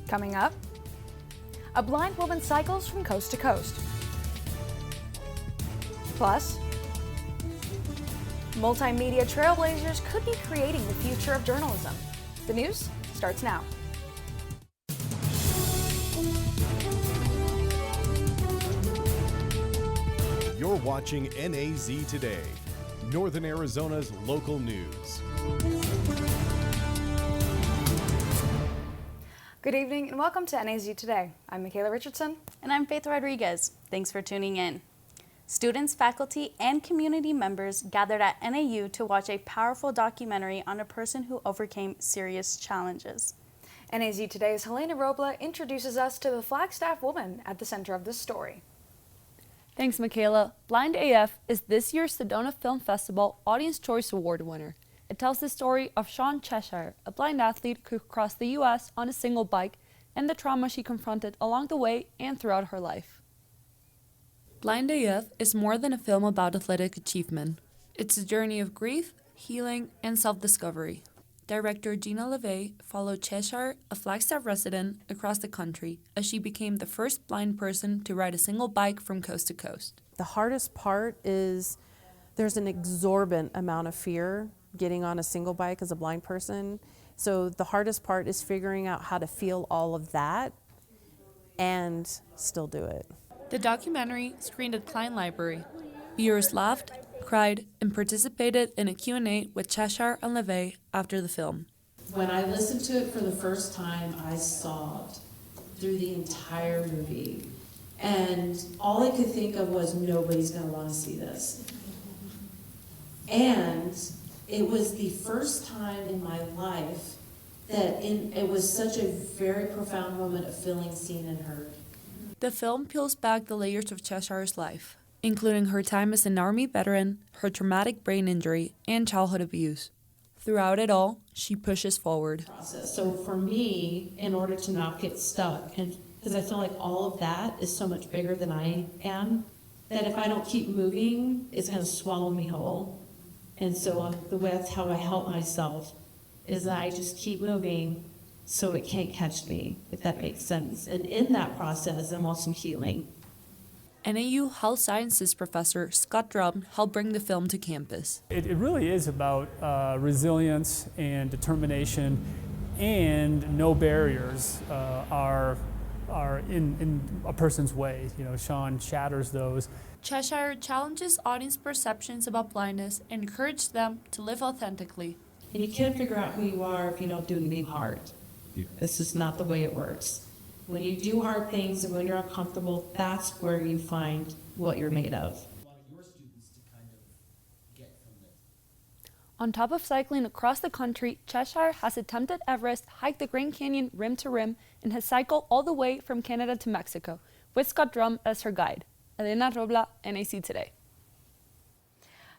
Coming up, a blind woman cycles from coast to coast. Plus, multimedia trailblazers could be creating the future of journalism. The news starts now. You're watching NAZ Today, Northern Arizona's local news. Good evening and welcome to NAZ Today. I'm Makayla Richardson. And I'm Faith Rodriguez. Thanks for tuning in. Students, faculty, and community members gathered at NAU to watch a powerful documentary on a person who overcame serious challenges. NAZ Today's Helena Robla introduces us to the Flagstaff woman at the center of this story. Thanks, Makayla. Blind AF is this year's Sedona Film Festival Audience Choice Award winner. It tells the story of Sean Cheshire, a blind athlete who crossed the U.S. on a single bike, and the trauma she confronted along the way and throughout her life. Blind AF is more than a film about athletic achievement. It's a journey of grief, healing, and self-discovery. Director Gina LeVay followed Cheshire, a Flagstaff resident, across the country as she became the first blind person to ride a single bike from coast to coast. The hardest part is there's an exorbitant amount of fear getting on a single bike as a blind person. So the hardest part is figuring out how to feel all of that and still do it. The documentary screened at Klein Library. Viewers laughed, cried, and participated in a Q&A with Cheshire and LeVay after the film. When I listened to it for the first time, I sobbed through the entire movie. And all I could think of was, nobody's going to want to see this. And it was the first time in my life that it was such a very profound moment of feeling seen and heard. The film peels back the layers of Cheshire's life, including her time as an Army veteran, her traumatic brain injury, and childhood abuse. Throughout it all, she pushes forward. So for me, in order to not get stuck, and because I feel like all of that is so much bigger than I am, that if I don't keep moving, it's going to swallow me whole. And so that's how I help myself, is that I just keep moving so it can't catch me, if that makes sense. And in that process, I'm also healing. NAU Health Sciences professor Scott Drum helped bring the film to campus. It really is about resilience and determination, and no barriers are in a person's way. You know, Sean shatters those. Cheshire challenges audience perceptions about blindness and encourages them to live authentically. And you can't figure out who you are if you don't do anything hard. This is not the way it works. When you do hard things and when you're uncomfortable, that's where you find what you're made of. On top of cycling across the country, Cheshire has attempted Everest, hiked the Grand Canyon rim to rim, and has cycled all the way from Canada to Mexico, with Scott Drum as her guide. Helena Robla, NAC Today.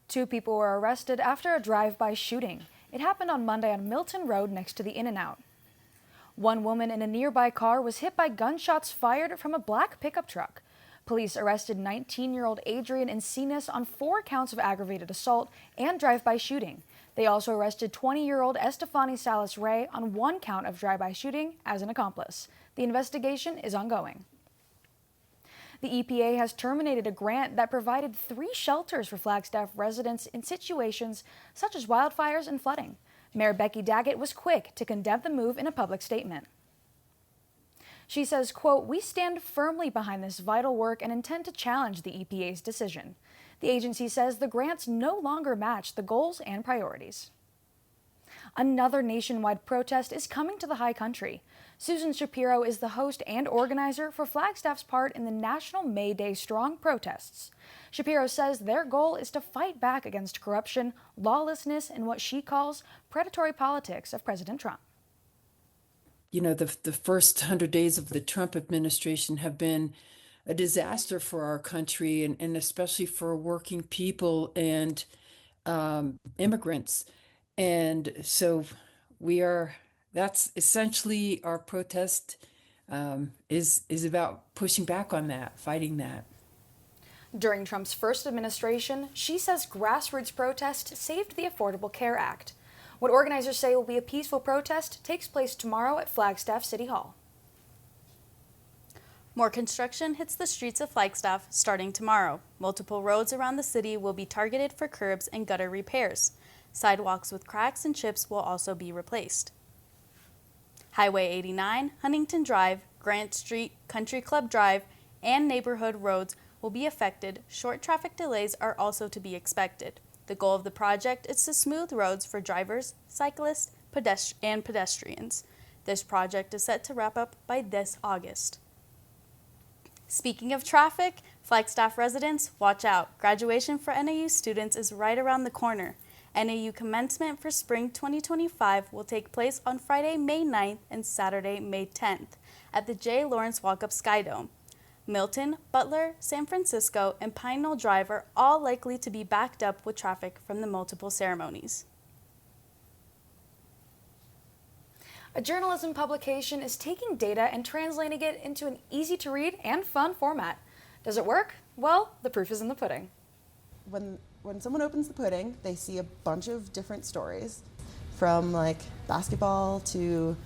2 people were arrested after a drive-by shooting. It happened on Monday on Milton Road next to the In-N-Out. One woman in a nearby car was hit by gunshots fired from a black pickup truck. Police arrested 19-year-old Adrian Encinas on 4 counts of aggravated assault and drive-by shooting. They also arrested 20-year-old Estefany Salas Ray on 1 count of drive-by shooting as an accomplice. The investigation is ongoing. The EPA has terminated a grant that provided 3 shelters for Flagstaff residents in situations such as wildfires and flooding. Mayor Becky Daggett was quick to condemn the move in a public statement. She says, quote, "We stand firmly behind this vital work and intend to challenge the EPA's decision." The agency says the grants no longer match the goals and priorities. Another nationwide protest is coming to the high country. Susan Shapiro is the host and organizer for Flagstaff's part in the National May Day Strong protests. Shapiro says their goal is to fight back against corruption, lawlessness, and what she calls predatory politics of President Trump. You know, the first 100 days of the Trump administration have been a disaster for our country, and especially for working people and immigrants. And so that's essentially our protest is about pushing back on that, fighting that. During Trump's first administration, she says grassroots protest saved the Affordable Care Act. What organizers say will be a peaceful protest takes place tomorrow at Flagstaff City Hall. More construction hits the streets of Flagstaff starting tomorrow. Multiple roads around the city will be targeted for curbs and gutter repairs. Sidewalks with cracks and chips will also be replaced. Highway 89, Huntington Drive, Grant Street, Country Club Drive, and neighborhood roads will be affected. Short traffic delays are also to be expected. The goal of the project is to smooth roads for drivers, cyclists, and pedestrians. This project is set to wrap up by this August. Speaking of traffic, Flagstaff residents, watch out. Graduation for NAU students is right around the corner. NAU commencement for spring 2025 will take place on Friday, May 9th and Saturday, May 10th at the J. Lawrence Walkup Sky Dome. Milton, Butler, San Francisco, and Pine Knoll Drive are all likely to be backed up with traffic from the multiple ceremonies. A journalism publication is taking data and translating it into an easy-to-read and fun format. Does it work? Well, the proof is in the pudding. When someone opens the pudding, they see a bunch of different stories, from like basketball to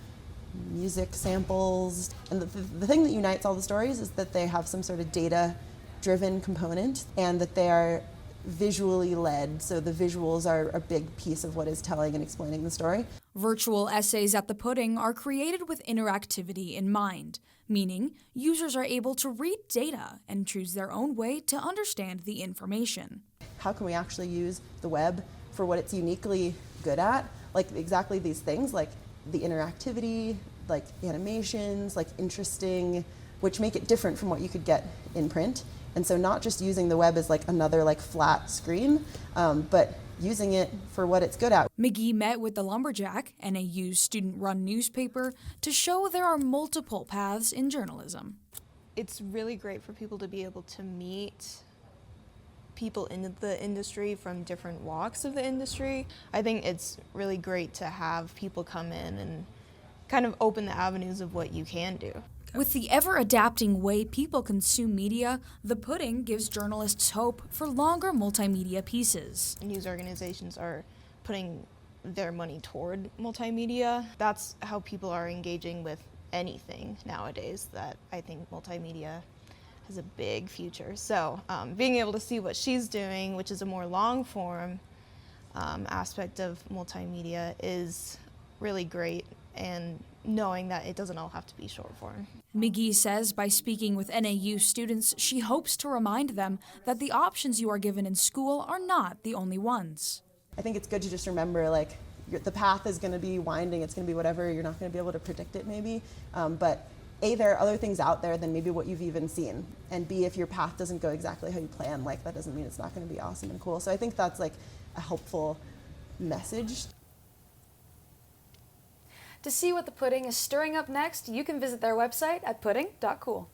music samples. And the thing that unites all the stories is that they have some sort of data-driven component and that they are visually led, so the visuals are a big piece of what is telling and explaining the story. Virtual essays at the pudding are created with interactivity in mind, meaning users are able to read data and choose their own way to understand the information. How can we actually use the web for what it's uniquely good at? Like exactly these things, like the interactivity, like animations, like interesting, which make it different from what you could get in print. And so not just using the web as like another like flat screen, but using it for what it's good at. McGee met with the Lumberjack, NAU's student-run newspaper, to show there are multiple paths in journalism. It's really great for people to be able to meet people in the industry from different walks of the industry. I think it's really great to have people come in and kind of open the avenues of what you can do. With the ever-adapting way people consume media, the pudding gives journalists hope for longer multimedia pieces. News organizations are putting their money toward multimedia. That's how people are engaging with anything nowadays, that I think multimedia has a big future. So being able to see what she's doing, which is a more long-form aspect of multimedia, is really great, and knowing that it doesn't all have to be short form. McGee says by speaking with NAU students, she hopes to remind them that the options you are given in school are not the only ones. I think it's good to just remember, like, the path is going to be winding, it's going to be whatever, you're not going to be able to predict it maybe, but A, there are other things out there than maybe what you've even seen, and B, if your path doesn't go exactly how you plan, like, that doesn't mean it's not going to be awesome and cool. So I think that's like a helpful message. To see what the pudding is stirring up next, you can visit their website at pudding.cool.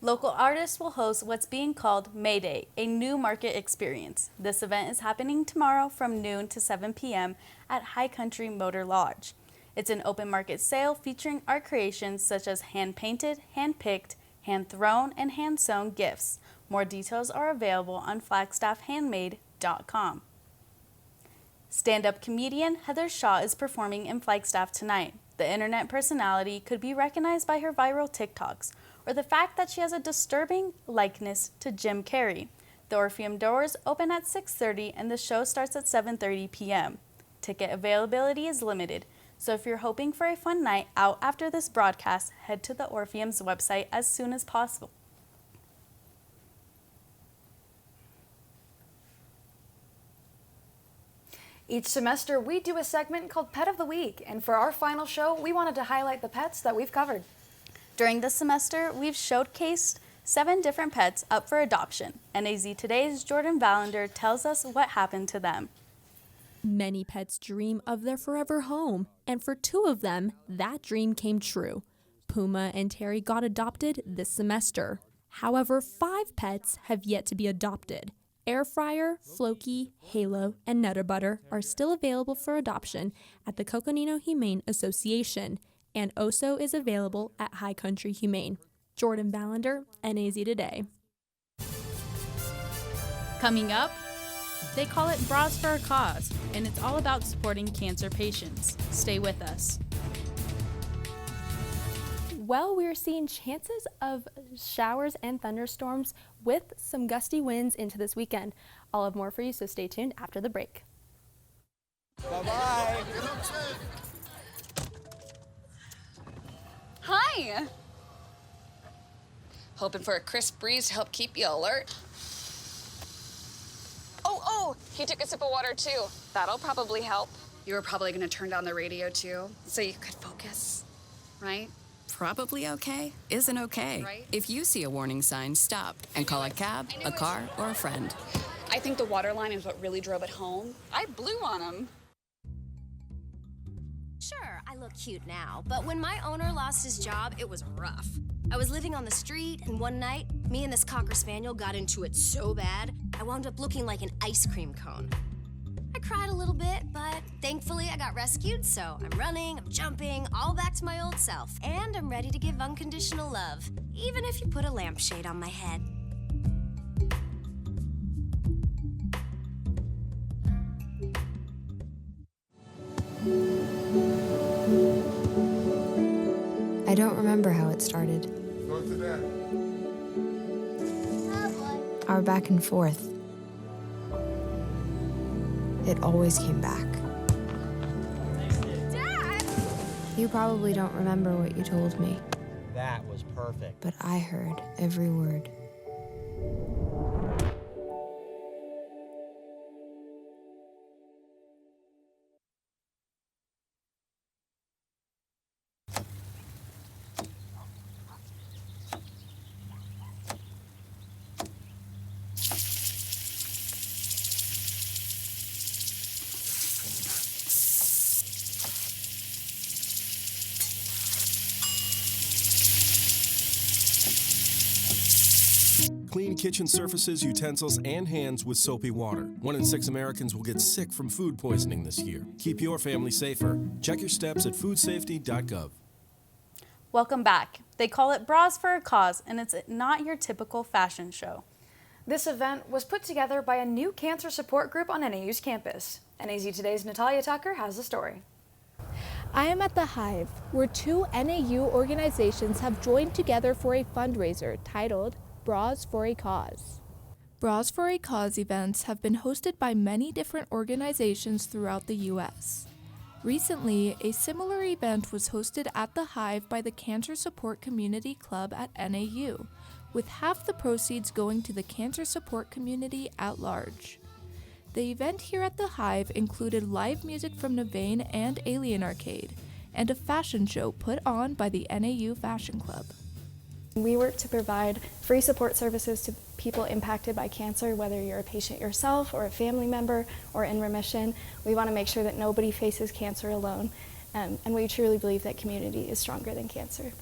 Local artists will host what's being called May Day, a new market experience. This event is happening tomorrow from noon to 7 p.m. at High Country Motor Lodge. It's an open market sale featuring art creations such as hand-painted, hand-picked, hand-thrown, and hand-sewn gifts. More details are available on flagstaffhandmade.com. Stand-up comedian Heather Shaw is performing in Flagstaff tonight. The internet personality could be recognized by her viral TikToks or the fact that she has a disturbing likeness to Jim Carrey. The Orpheum doors open at 6:30 and the show starts at 7:30 p.m. Ticket availability is limited, so if you're hoping for a fun night out after this broadcast, head to the Orpheum's website as soon as possible. Each semester, we do a segment called Pet of the Week, and for our final show, we wanted to highlight the pets that we've covered. During this semester, we've showcased 7 different pets up for adoption. NAZ Today's Jordan Valander tells us what happened to them. Many pets dream of their forever home, and for 2 of them, that dream came true. Puma and Terry got adopted this semester. However, 5 pets have yet to be adopted. Air Fryer, Floki, Halo, and Nutter Butter are still available for adoption at the Coconino Humane Association, and Oso is available at High Country Humane. Jordan Valander, NAZ Today. Coming up, they call it Bras for a Cause, and it's all about supporting cancer patients. Stay with us. Well, we're seeing chances of showers and thunderstorms with some gusty winds into this weekend. I'll have more for you, so stay tuned after the break. Bye-bye. Hi. Hoping for a crisp breeze to help keep you alert. Oh, he took a sip of water too. That'll probably help. You were probably gonna turn down the radio too, so you could focus, right? Probably okay isn't okay. Right? If you see a warning sign, stop and call a cab, a car, or a friend. I think the water line is what really drove it home. I blew on him. Sure, I look cute now, but when my owner lost his job, it was rough. I was living on the street, and one night, me and this Cocker Spaniel got into it so bad, I wound up looking like an ice cream cone. I cried a little bit, but thankfully I got rescued, so I'm running, I'm jumping, all back to my old self. And I'm ready to give unconditional love, even if you put a lampshade on my head. I don't remember how it started. Our back and forth. It always came back. Dad! You probably don't remember what you told me, That was perfect. but I heard every word. Clean kitchen surfaces, utensils, and hands with soapy water. 1 in 6 Americans will get sick from food poisoning this year. Keep your family safer. Check your steps at foodsafety.gov. Welcome back. They call it Bras for a Cause, and it's not your typical fashion show. This event was put together by a new cancer support group on NAU's campus. NAZ Today's Natalia Tucker has the story. I am at the Hive, where 2 NAU organizations have joined together for a fundraiser titled Bras for a Cause. Bras for a Cause events have been hosted by many different organizations throughout the U.S. Recently, a similar event was hosted at the Hive by the Cancer Support Community Club at NAU, with half the proceeds going to the cancer support community at large. The event here at the Hive included live music from Navain and Alien Arcade, and a fashion show put on by the NAU Fashion Club. We work to provide free support services to people impacted by cancer, whether you're a patient yourself or a family member or in remission. We want to make sure that nobody faces cancer alone, and we truly believe that community is stronger than cancer.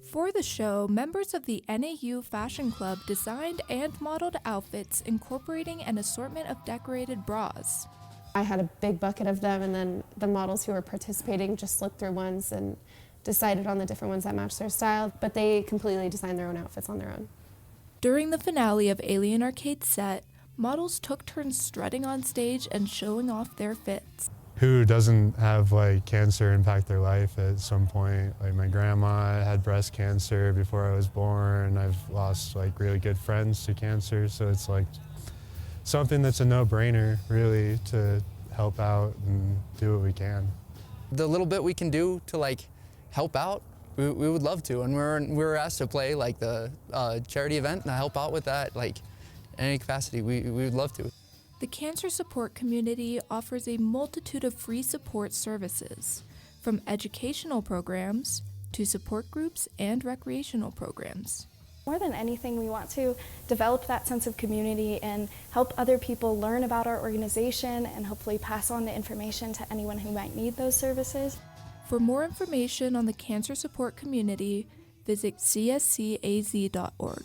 For the show, members of the NAU Fashion Club designed and modeled outfits incorporating an assortment of decorated bras. I had a big bucket of them, and then the models who were participating just looked through ones and decided on the different ones that matched their style, but they completely designed their own outfits on their own. During the finale of Alien Arcade's set, models took turns strutting on stage and showing off their fits. Who doesn't have like cancer impact their life at some point? Like my grandma had breast cancer before I was born. I've lost like really good friends to cancer, so it's like something that's a no-brainer really to help out and do what we can. The little bit we can do to like help out, we would love to, and we were asked to play like the charity event and help out with that, like in any capacity, we would love to. The cancer support community offers a multitude of free support services, from educational programs to support groups and recreational programs. More than anything, we want to develop that sense of community and help other people learn about our organization and hopefully pass on the information to anyone who might need those services. For more information on the cancer support community, visit cscaz.org.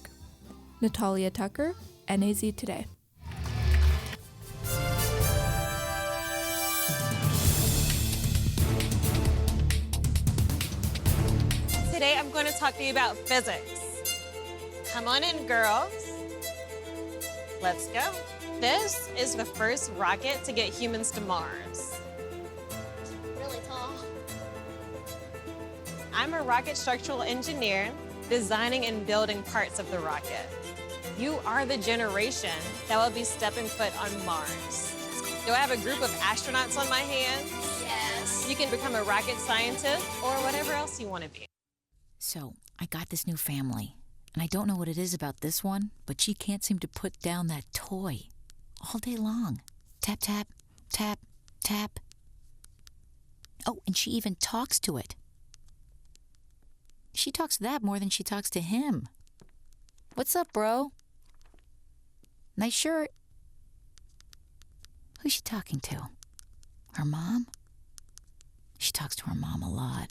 Natalia Tucker, NAZ Today. Today I'm going to talk to you about physics. Come on in, girls. Let's go. This is the first rocket to get humans to Mars. Really tall. I'm a rocket structural engineer, designing and building parts of the rocket. You are the generation that will be stepping foot on Mars. Do I have a group of astronauts on my hands? Yes. You can become a rocket scientist or whatever else you want to be. So, I got this new family, and I don't know what it is about this one, but she can't seem to put down that toy all day long. Tap, tap, tap, tap. Oh, and she even talks to it. She talks to that more than she talks to him. What's up, bro? Nice shirt. Who's she talking to? Her mom? She talks to her mom a lot.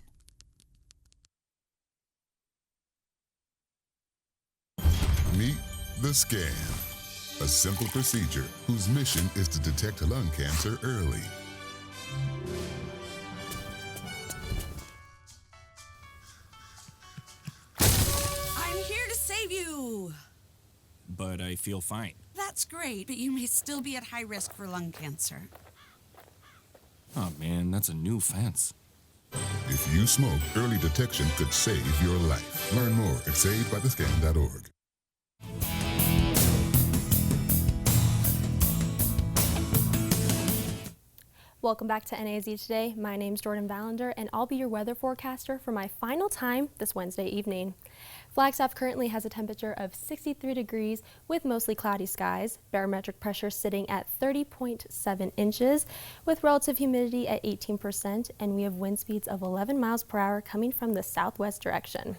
Meet the scan, a simple procedure whose mission is to detect lung cancer early. I'm here to save you. But I feel fine. That's great, but you may still be at high risk for lung cancer. Oh man, that's a new fence. If you smoke, early detection could save your life. Learn more at savedbythescan.org. Welcome back to NAZ Today. My name's Jordan Vallender, and I'll be your weather forecaster for my final time this Wednesday evening. Flagstaff currently has a temperature of 63 degrees with mostly cloudy skies, barometric pressure sitting at 30.7 inches with relative humidity at 18%, and we have wind speeds of 11 miles per hour coming from the southwest direction.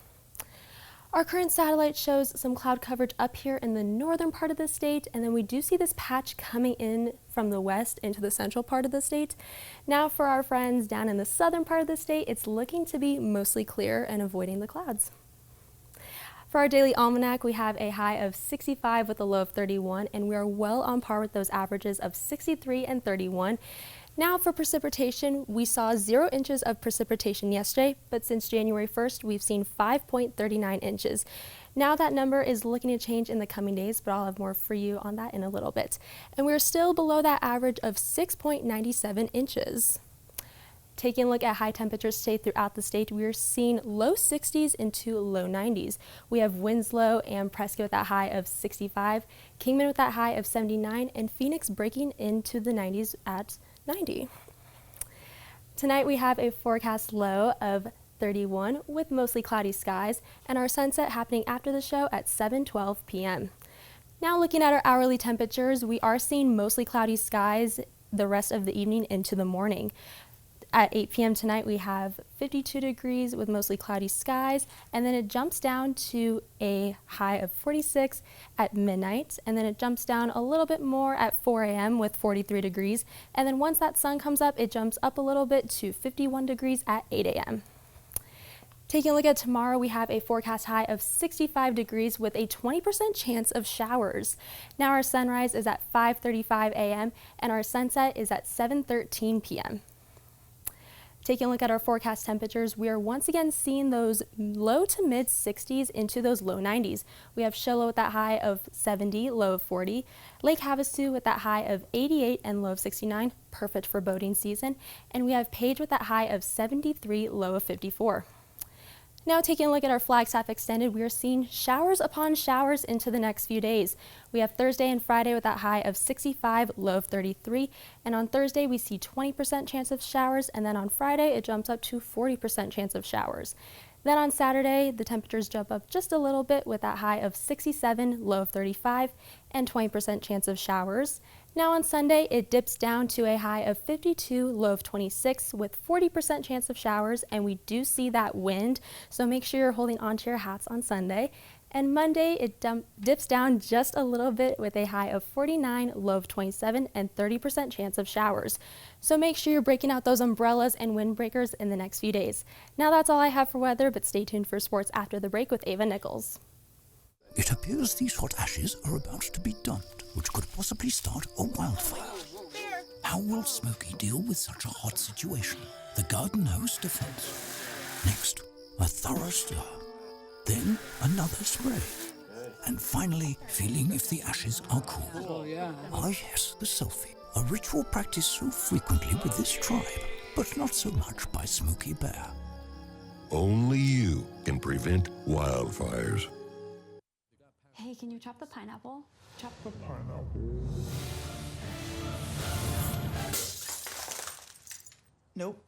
Our current satellite shows some cloud coverage up here in the northern part of the state, and then we do see this patch coming in from the west into the central part of the state. Now for our friends down in the southern part of the state, it's looking to be mostly clear and avoiding the clouds. For our daily almanac, we have a high of 65 with a low of 31, and we are well on par with those averages of 63 and 31. Now for precipitation, we saw 0 inches of precipitation yesterday, but since January 1st, we've seen 5.39 inches. Now that number is looking to change in the coming days, but I'll have more for you on that in a little bit. And we're still below that average of 6.97 inches. Taking a look at high temperatures today throughout the state, we are seeing low 60s into low 90s. We have Winslow and Prescott with that high of 65, Kingman with that high of 79, and Phoenix breaking into the 90s at 90. Tonight we have a forecast low of 31 with mostly cloudy skies, and our sunset happening after the show at 7:12 p.m. Now looking at our hourly temperatures, we are seeing mostly cloudy skies the rest of the evening into the morning. At 8 p.m. tonight, we have 52 degrees with mostly cloudy skies, and then it jumps down to a high of 46 at midnight, and then it jumps down a little bit more at 4 a.m. with 43 degrees, and then once that sun comes up, it jumps up a little bit to 51 degrees at 8 a.m. Taking a look at tomorrow, we have a forecast high of 65 degrees with a 20% chance of showers. Now our sunrise is at 5:35 a.m. and our sunset is at 7:13 p.m. Taking a look at our forecast temperatures, we are once again seeing those low to mid 60s into those low 90s. We have Shiloh with that high of 70, low of 40. Lake Havasu with that high of 88 and low of 69, perfect for boating season. And we have Page with that high of 73, low of 54. Now taking a look at our Flagstaff extended, we are seeing showers upon showers into the next few days. We have Thursday and Friday with that high of 65, low of 33, and on Thursday we see 20% chance of showers, and then on Friday it jumps up to 40% chance of showers. Then on Saturday, the temperatures jump up just a little bit with that high of 67, low of 35, and 20% chance of showers. Now on Sunday, it dips down to a high of 52, low of 26, with 40% chance of showers, and we do see that wind, so make sure you're holding onto your hats on Sunday. And Monday, it dips down just a little bit with a high of 49, low of 27, and 30% chance of showers. So make sure you're breaking out those umbrellas and windbreakers in the next few days. Now that's all I have for weather, but stay tuned for sports after the break with Ava Nichols. It appears these hot ashes are about to be dumped, which could possibly start a wildfire. How will Smokey deal with such a hot situation? The garden hose defense. Next, a thorough stir. Then another spray. And finally, feeling if the ashes are cool. Ah yes, the selfie. A ritual practiced so frequently with this tribe, but not so much by Smokey Bear. Only you can prevent wildfires. Hey, can you chop the pineapple? Chop the pineapple. Nope.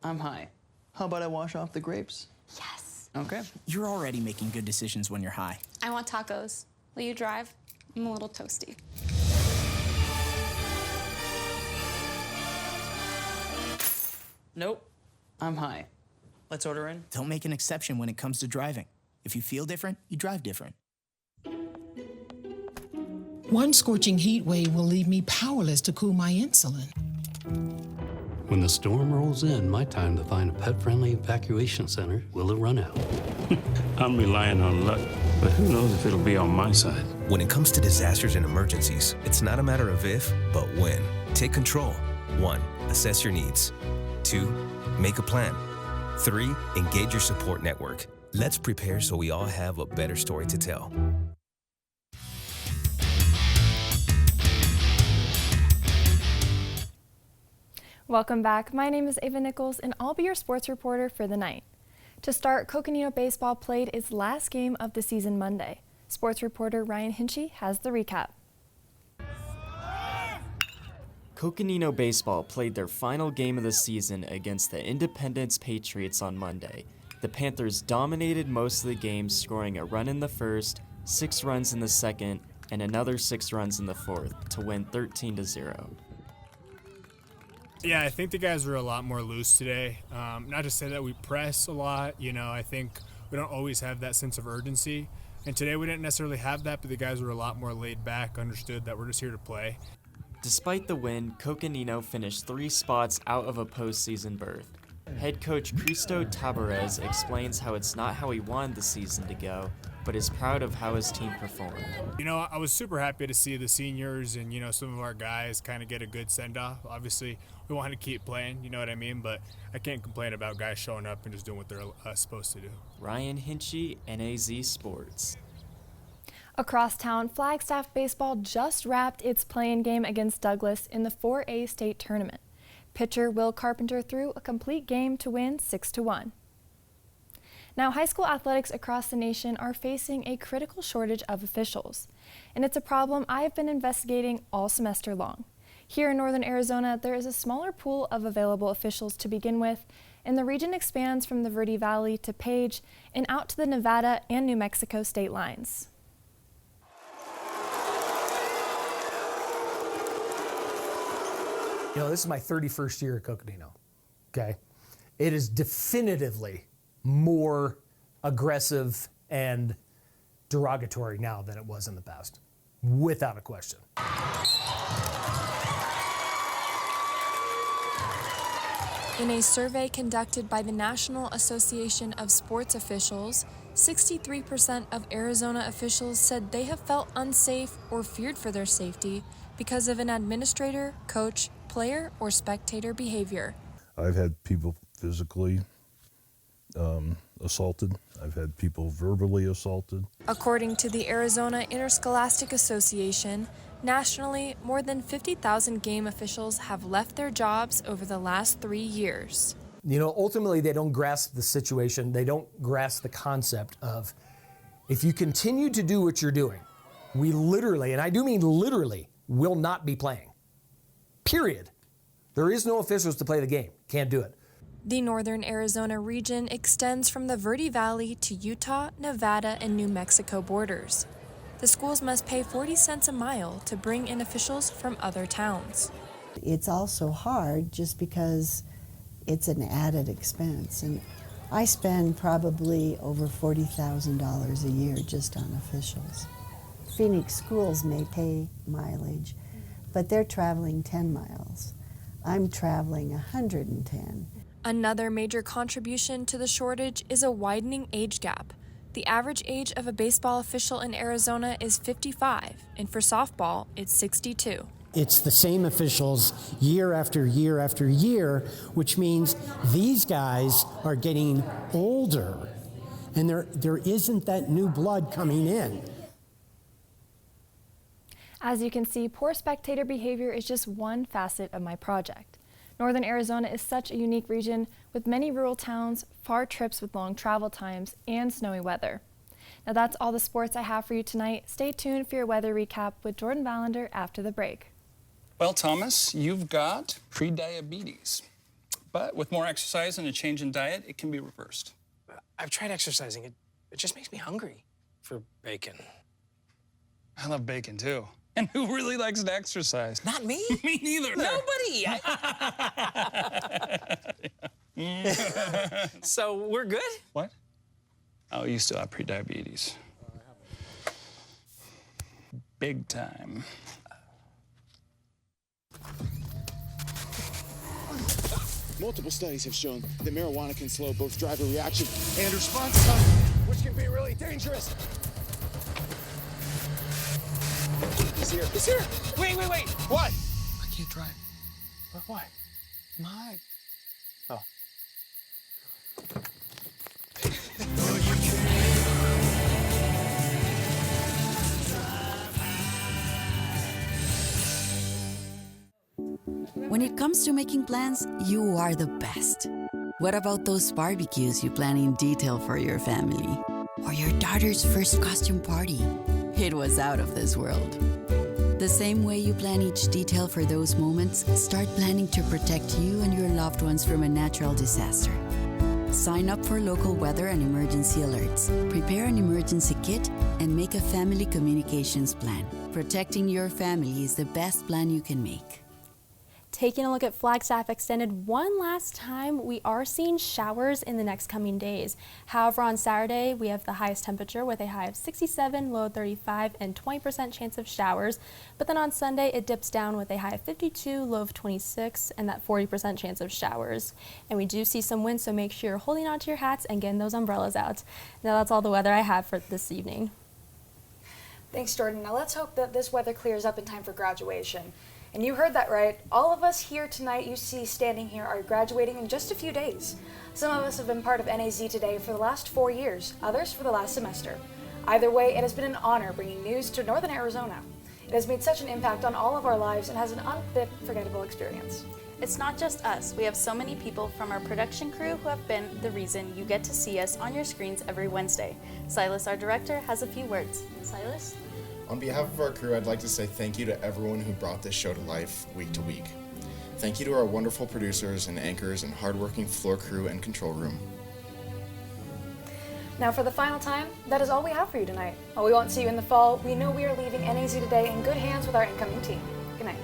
I'm high. How about I wash off the grapes? Yes. Okay. You're already making good decisions when you're high. I want tacos. Will you drive? I'm a little toasty. Nope. I'm high. Let's order in. Don't make an exception when it comes to driving. If you feel different, you drive different. One scorching heat wave will leave me powerless to cool my insulin. When the storm rolls in, my time to find a pet-friendly evacuation center will have run out. I'm relying on luck, but who knows if it'll be on my side. When it comes to disasters and emergencies, it's not a matter of if, but when. Take control. 1. Assess your needs. 2. Make a plan. 3. Engage your support network. Let's prepare so we all have a better story to tell. Welcome back. My name is Ava Nichols, and I'll be your sports reporter for the night. To start, Coconino Baseball played its last game of the season Monday. Sports reporter Ryan Hinchy has the recap. Coconino Baseball played their final game of the season against the Independence Patriots on Monday. The Panthers dominated most of the game, scoring a run in the first, 6 runs in the second, and another 6 runs in the fourth to win 13-0. Yeah, I think the guys were a lot more loose today. Not to say that we press a lot, I think we don't always have that sense of urgency. And today we didn't necessarily have that, but the guys were a lot more laid back, understood that we're just here to play. Despite the win, Coconino finished 3 spots out of a postseason berth. Head coach Cristo Tabarez explains how it's not how he wanted the season to go, but is proud of how his team performed. I was super happy to see the seniors and, some of our guys kind of get a good send-off. Obviously, we wanted to keep playing, you know what I mean? But I can't complain about guys showing up and just doing what they're supposed to do. Ryan Hinchy, NAZ Sports. Across town, Flagstaff Baseball just wrapped its play-in game against Douglas in the 4A state tournament. Pitcher Will Carpenter threw a complete game to win 6-1. Now, high school athletics across the nation are facing a critical shortage of officials, and it's a problem I've been investigating all semester long. Here in northern Arizona, there is a smaller pool of available officials to begin with, and the region expands from the Verde Valley to Page and out to the Nevada and New Mexico state lines. This is my 31st year at Coconino, okay? It is definitively more aggressive and derogatory now than it was in the past, without a question. In a survey conducted by the National Association of Sports Officials, 63% of Arizona officials said they have felt unsafe or feared for their safety because of an administrator, coach, player, or spectator behavior. I've had people physically assaulted. I've had people verbally assaulted. According to the Arizona Interscholastic Association, nationally, more than 50,000 game officials have left their jobs over the last 3 years. Ultimately, they don't grasp the situation. They don't grasp the concept of, if you continue to do what you're doing, we literally, and I do mean literally, will not be playing. Period. There is no officials to play the game. Can't do it. The northern Arizona region extends from the Verde Valley to Utah, Nevada, and New Mexico borders. The schools must pay 40 cents a mile to bring in officials from other towns. It's also hard just because it's an added expense. And I spend probably over $40,000 a year just on officials. Phoenix schools may pay mileage, but they're traveling 10 miles. I'm traveling 110. Another major contribution to the shortage is a widening age gap. The average age of a baseball official in Arizona is 55, and for softball, it's 62. It's the same officials year after year after year, which means these guys are getting older, and there isn't that new blood coming in. As you can see, poor spectator behavior is just one facet of my project. Northern Arizona is such a unique region with many rural towns, far trips with long travel times, and snowy weather. Now that's all the sports I have for you tonight. Stay tuned for your weather recap with Jordan Vallander after the break. Well, Thomas, you've got pre-diabetes. But with more exercise and a change in diet, it can be reversed. I've tried exercising. It just makes me hungry for bacon. I love bacon, too. And who really likes to exercise? Not me. Me neither. Nobody. So we're good? What? Oh, you still have pre-diabetes. Big time. Multiple studies have shown that marijuana can slow both driver reaction and response time, which can be really dangerous. He's here. He's here. Wait. What? I can't drive. Why? My. Oh. When it comes to making plans, you are the best. What about those barbecues you plan in detail for your family? Or your daughter's first costume party? It was out of this world. The same way you plan each detail for those moments, start planning to protect you and your loved ones from a natural disaster. Sign up for local weather and emergency alerts. Prepare an emergency kit and make a family communications plan. Protecting your family is the best plan you can make. Taking a look at Flagstaff Extended one last time, we are seeing showers in the next coming days. However, on Saturday, we have the highest temperature with a high of 67, low of 35, and 20% chance of showers. But then on Sunday, it dips down with a high of 52, low of 26, and that 40% chance of showers. And we do see some wind, so make sure you're holding onto your hats and getting those umbrellas out. Now that's all the weather I have for this evening. Thanks, Jordan. Now let's hope that this weather clears up in time for graduation. And you heard that right. All of us here tonight you see standing here are graduating in just a few days. Some of us have been part of NAZ Today for the last 4 years, others for the last semester. Either way, it has been an honor bringing news to Northern Arizona. It has made such an impact on all of our lives and has an unforgettable experience. It's not just us. We have so many people from our production crew who have been the reason you get to see us on your screens every Wednesday. Silas, our director, has a few words. Silas? On behalf of our crew, I'd like to say thank you to everyone who brought this show to life week to week. Thank you to our wonderful producers and anchors and hardworking floor crew and control room. Now for the final time, that is all we have for you tonight. While we won't see you in the fall, we know we are leaving NAZ Today in good hands with our incoming team. Good night.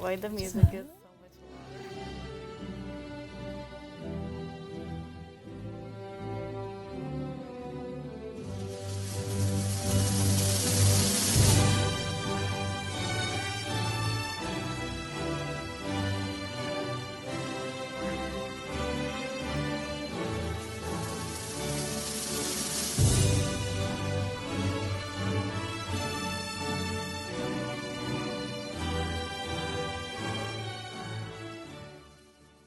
Boy, the music is...